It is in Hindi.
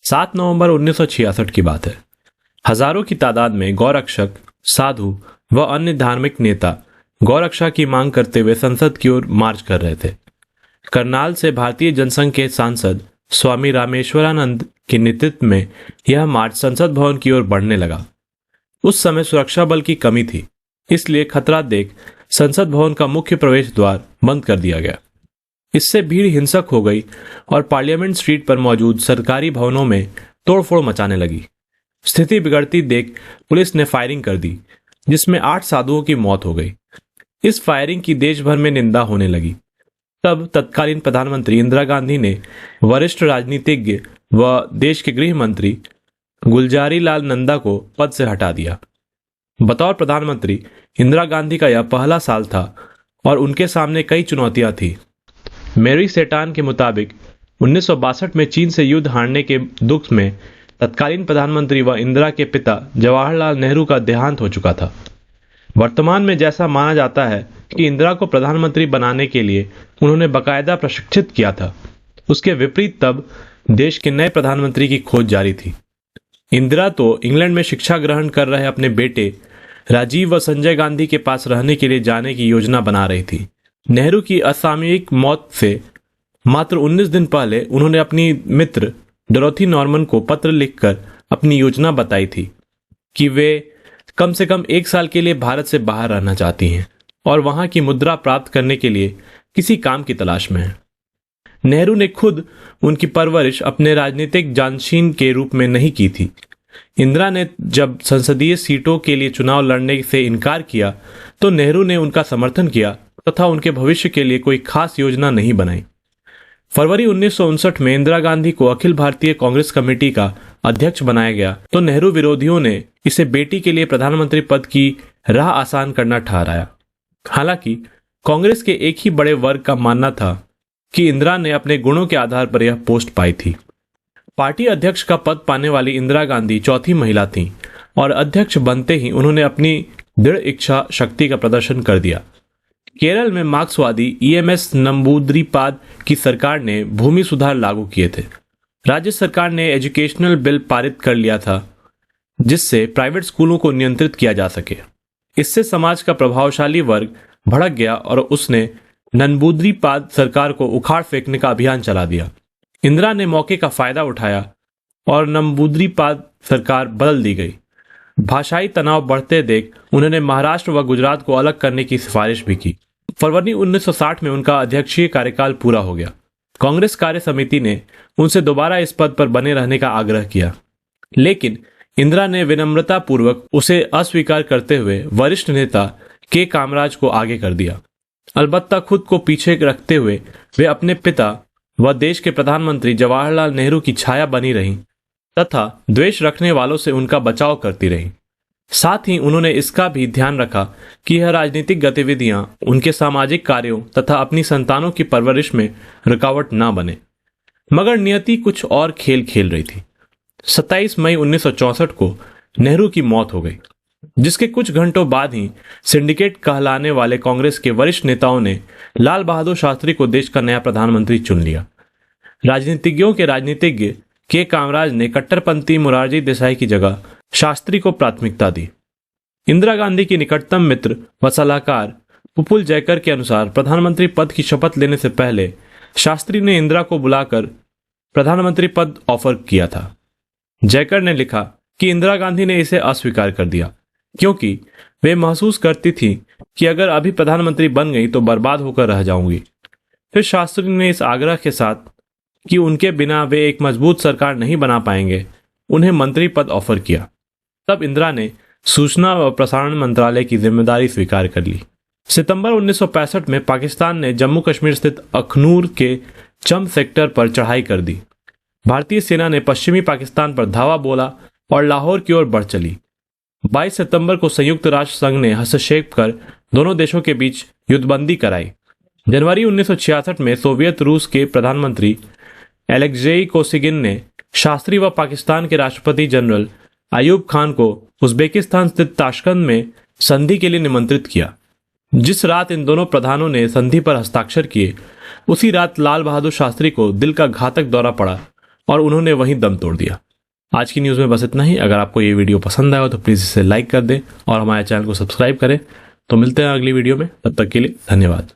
7 नवंबर 1966 की बात है। हजारों की तादाद में गौरक्षक, साधु व अन्य धार्मिक नेता गौरक्षा की मांग करते हुए संसद की ओर मार्च कर रहे थे। करनाल से भारतीय जनसंघ के सांसद स्वामी रामेश्वरानंद के नेतृत्व में यह मार्च संसद भवन की ओर बढ़ने लगा। उस समय सुरक्षा बल की कमी थी, इसलिए खतरा देख संसद भवन का मुख्य प्रवेश द्वार बंद कर दिया गया। इससे भीड़ हिंसक हो गई और पार्लियामेंट स्ट्रीट पर मौजूद सरकारी भवनों में तोड़फोड़ मचाने लगी। स्थिति बिगड़ती देख पुलिस ने फायरिंग कर दी, जिसमें 8 साधुओं की मौत हो गई। इस फायरिंग की देश भर में निंदा होने लगी। तब तत्कालीन प्रधानमंत्री इंदिरा गांधी ने वरिष्ठ राजनीतिज्ञ व देश के गृह मंत्री गुलजारी लाल नंदा को पद से हटा दिया। बतौर प्रधानमंत्री इंदिरा गांधी का यह पहला साल था और उनके सामने कई चुनौतियां थी। मेरी सेटान के मुताबिक 1962 में चीन से युद्ध हारने के दुख में तत्कालीन प्रधानमंत्री व इंदिरा के पिता जवाहरलाल नेहरू का देहांत हो चुका था। वर्तमान में जैसा माना जाता है कि इंदिरा को प्रधानमंत्री बनाने के लिए उन्होंने बाकायदा प्रशिक्षित किया था, उसके विपरीत तब देश के नए प्रधानमंत्री की खोज जारी थी। इंदिरा तो इंग्लैंड में शिक्षा ग्रहण कर रहे अपने बेटे राजीव व संजय गांधी के पास रहने के लिए जाने की योजना बना रही थी। नेहरू की असामयिक मौत से मात्र 19 दिन पहले उन्होंने अपनी मित्र डोरोथी नॉर्मन को पत्र लिखकर अपनी योजना बताई थी कि वे कम से कम 1 साल के लिए भारत से बाहर रहना चाहती हैं और वहां की मुद्रा प्राप्त करने के लिए किसी काम की तलाश में हैं। नेहरू ने खुद उनकी परवरिश अपने राजनीतिक जानशीन के रूप में नहीं की थी। इंदिरा ने जब संसदीय सीटों के लिए चुनाव लड़ने से इनकार किया तो नेहरू ने उनका समर्थन किया तथा उनके भविष्य के लिए कोई खास योजना नहीं बनाई। फरवरी 1959 में इंदिरा गांधी को अखिल भारतीय कांग्रेस कमेटी का अध्यक्ष बनाया गया तो नेहरू विरोधियों ने इसे बेटी के लिए प्रधानमंत्री पद की राह आसान करना ठहराया। हालांकि कांग्रेस के एक ही बड़े वर्ग का मानना था कि इंदिरा ने अपने गुणों के आधार पर यह पोस्ट पाई थी। पार्टी अध्यक्ष का पद पाने वाली इंदिरा गांधी चौथी महिला थीं और अध्यक्ष बनते ही उन्होंने अपनी दृढ़ इच्छा शक्ति का प्रदर्शन कर दिया। केरल में मार्क्सवादी ईएमएस नंबूद्रीपाद की सरकार ने भूमि सुधार लागू किए थे। राज्य सरकार ने एजुकेशनल बिल पारित कर लिया था जिससे प्राइवेट स्कूलों को नियंत्रित किया जा सके। इससे समाज का प्रभावशाली वर्ग भड़क गया और उसने नंबूद्रीपाद सरकार को उखाड़ फेंकने का अभियान चला दिया। इंदिरा ने मौके का फायदा उठाया और नंबूद्रीपाद सरकार बदल दी गई। भाषाई तनाव बढ़ते देख उन्होंने महाराष्ट्र व गुजरात को अलग करने की सिफारिश भी की। फरवरी 1960 में उनका अध्यक्षीय कार्यकाल पूरा हो गया। कांग्रेस कार्य समिति ने उनसे दोबारा इस पद पर बने रहने का आग्रह किया, लेकिन इंदिरा ने विनम्रता पूर्वक उसे अस्वीकार करते हुए वरिष्ठ नेता के कामराज को आगे कर दिया। अलबत्ता खुद को पीछे रखते हुए वे अपने पिता व देश के प्रधानमंत्री जवाहरलाल नेहरू की छाया बनी रहीं तथा द्वेष रखने वालों से उनका बचाव करती रहीं। साथ ही उन्होंने इसका भी ध्यान रखा कि यह राजनीतिक गतिविधियां उनके सामाजिक कार्यों तथा अपनी संतानों की परवरिश में रुकावट न बने। मगर नियति कुछ और खेल खेल रही थी। 27 मई 1964 को नेहरू की मौत हो गई, जिसके कुछ घंटों बाद ही सिंडिकेट कहलाने वाले कांग्रेस के वरिष्ठ नेताओं ने लाल बहादुर शास्त्री को देश का नया प्रधानमंत्री चुन लिया। राजनीतिज्ञों के राजनीतिज्ञ के कामराज ने कट्टरपंथी मोरारजी देसाई की जगह शास्त्री को प्राथमिकता दी। इंदिरा गांधी की निकटतम मित्र व सलाहकार पुपुल जयकर के अनुसार प्रधानमंत्री पद की शपथ लेने से पहले शास्त्री ने इंदिरा को बुलाकर प्रधानमंत्री पद ऑफर किया था। जयकर ने लिखा कि इंदिरा गांधी ने इसे अस्वीकार कर दिया क्योंकि वे महसूस करती थी कि अगर अभी प्रधानमंत्री बन गई तो बर्बाद होकर रह जाऊंगी। फिर शास्त्री ने इस आग्रह के साथ कि उनके बिना वे एक मजबूत सरकार नहीं बना पाएंगे, उन्हें मंत्री पद ऑफर किया। तब इंदिरा ने सूचना व प्रसारण मंत्रालय की जिम्मेदारी स्वीकार कर ली। सितंबर 1965 में पाकिस्तान ने जम्मू कश्मीर स्थित अखनूर के चम सेक्टर पर चढ़ाई कर दी। भारतीय सेना ने पश्चिमी पाकिस्तान पर धावा बोला और लाहौर की ओर बढ़ चली। 22 सितंबर को संयुक्त राष्ट्र संघ ने हस्तक्षेप कर दोनों देशों के बीच युद्धबंदी कराई। जनवरी 1966 में सोवियत रूस के प्रधानमंत्री एलेक्जेई कोसिगिन ने शास्त्री व पाकिस्तान के राष्ट्रपति जनरल अयूब खान को उज्बेकिस्तान स्थित ताशकंद में संधि के लिए निमंत्रित किया। जिस रात इन दोनों प्रधानों ने संधि पर हस्ताक्षर किए, उसी रात लाल बहादुर शास्त्री को दिल का घातक दौरा पड़ा और उन्होंने वहीं दम तोड़ दिया। आज की न्यूज़ में बस इतना ही। अगर आपको ये वीडियो पसंद आया हो तो प्लीज़ इसे लाइक कर दें और हमारे चैनल को सब्सक्राइब करें। तो मिलते हैं अगली वीडियो में, तब तक के लिए धन्यवाद।